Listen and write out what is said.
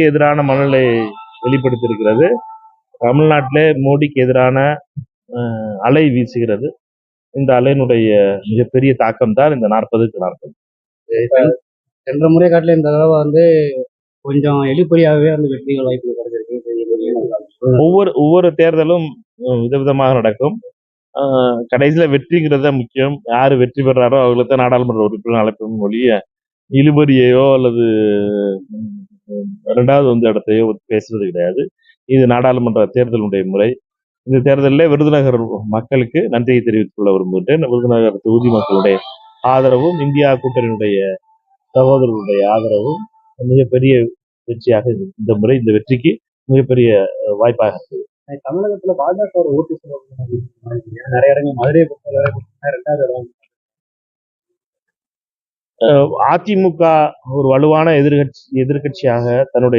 எதிரான மனநிலை வெளிப்படுத்தியிருக்கிறது. தமிழ்நாட்டிலே மோடிக்கு எதிரான அலை வீசுகிறது. இந்த அலையினுடைய மிகப்பெரிய தாக்கம் தான் இந்த 40க்கு 40. சென்ற முறை காட்டில இந்த தடவை கொஞ்சம் எளிப்பறியாகவே வெற்றிகள் வாய்ப்பு கிடைச்சிருக்கு. ஒவ்வொரு தேர்தலும் விதவிதமாக நடக்கும். கடைசியில வெற்றிங்கிறது தான் முக்கியம். யாரு வெற்றி பெறாரோ அவங்களுக்கு தான் நாடாளுமன்ற உறுப்பினர் அழைப்பும் ஒழிய இழுபறியையோ அல்லது இரண்டாவது இடத்தையோ பேசுறது கிடையாது. இது நாடாளுமன்ற தேர்தலுடைய முறை. இந்த தேர்தலில் விருதுநகர் மக்களுக்கு நன்றியை தெரிவித்துக் கொள்ள விரும்புகின்றேன். விருதுநகர் தொகுதி மக்களுடைய ஆதரவும் இந்தியா கூட்டணியுடைய சகோதரர்களுடைய ஆதரவும் மிகப்பெரிய வெற்றியாக இந்த முறை இந்த வெற்றிக்கு மிகப்பெரிய வாய்ப்பாக இருக்குது. தமிழகத்துல பாஜக ஓட்டு நிறைய இடங்கள் மதுரையை பொறுத்தவரை அதிமுக ஒரு வலுவான எதிர்கட்சியாக தன்னுடைய